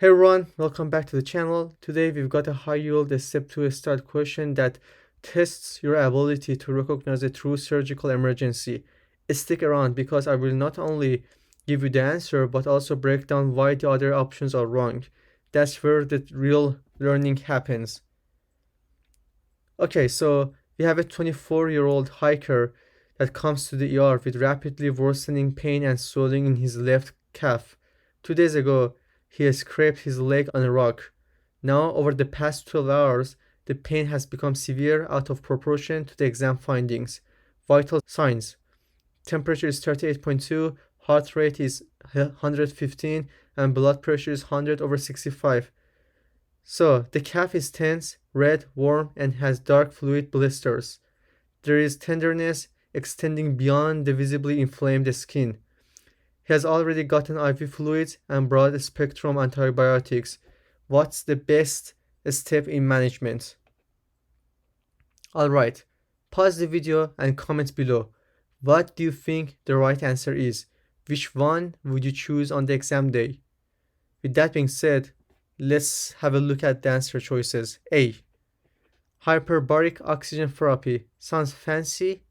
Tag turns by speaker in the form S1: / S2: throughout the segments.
S1: Hey everyone, welcome back to the channel. Today we've got a high-yield step 2 start question that tests your ability to recognize a true surgical emergency. Stick around because I will not only give you the answer but also break down why the other options are wrong. That's where the real learning happens. Okay, so we have a 24-year-old hiker that comes to the ER with rapidly worsening pain and swelling in his left calf. 2 days ago, he has scraped his leg on a rock. Now, over the past 12 hours, the pain has become severe out of proportion to the exam findings. Vital signs: temperature is 38.2, heart rate is 115, and blood pressure is 100/65. So, the calf is tense, red, warm, and has dark fluid blisters. There is tenderness extending beyond the visibly inflamed skin. He has already gotten IV fluids and broad spectrum antibiotics. What's the best step in management? Alright, pause the video and comment below. What do you think the right answer is? Which one would you choose on the exam day? With that being said, let's have a look at the answer choices. A. Hyperbaric oxygen therapy. Sounds fancy,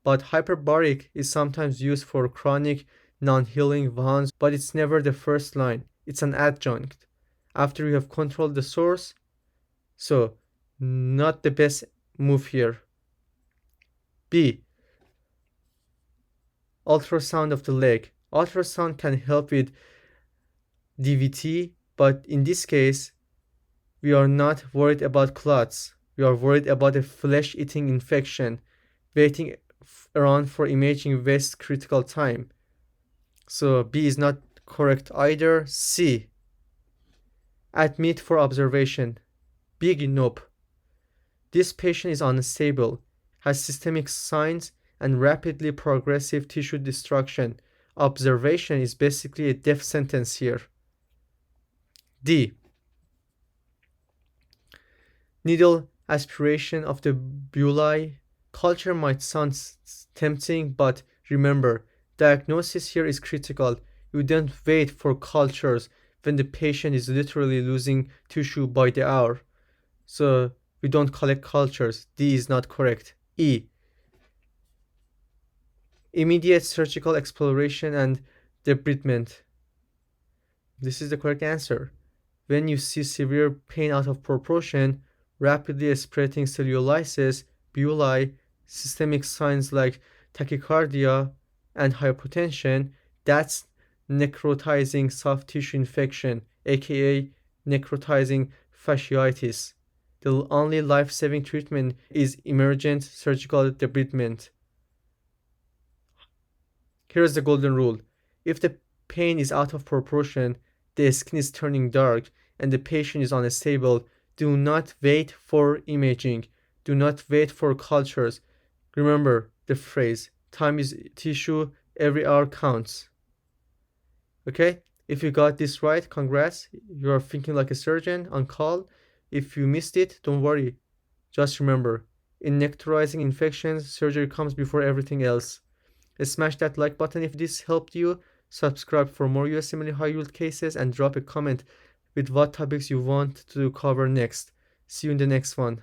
S1: but hyperbaric is sometimes used for chronic non-healing wounds, but it's never the first line. It's an adjunct. After you have controlled the source, so not the best move here. B. Ultrasound of the leg. Ultrasound can help with DVT, but in this case, we are not worried about clots. We are worried about a flesh-eating infection. Waiting around for imaging wastes critical time. So B is not correct either. C. Admit for observation. Big nope. This patient is unstable, has systemic signs and rapidly progressive tissue destruction. Observation is basically a death sentence here. D. Needle aspiration of the bullae. Culture might sound tempting, but remember, diagnosis here is critical. You don't wait for cultures when the patient is literally losing tissue by the hour. So we don't collect cultures. D is not correct. E. Immediate surgical exploration and debridement. This is the correct answer. When you see severe pain out of proportion, rapidly spreading cellulitis, bullae, systemic signs like tachycardia and hypotension, that's necrotizing soft tissue infection, aka necrotizing fasciitis. The only life-saving treatment is emergent surgical debridement. Here's the golden rule. If the pain is out of proportion, the skin is turning dark, and the patient is unstable, do not wait for imaging. Do not wait for cultures. Remember the phrase, time is tissue, every hour counts. Okay? If you got this right, congrats. You are thinking like a surgeon on call. If you missed it, don't worry. Just remember, in necrotizing infections, surgery comes before everything else. Smash that like button if this helped you. Subscribe for more USMLE high yield cases and drop a comment with what topics you want to cover next. See you in the next one.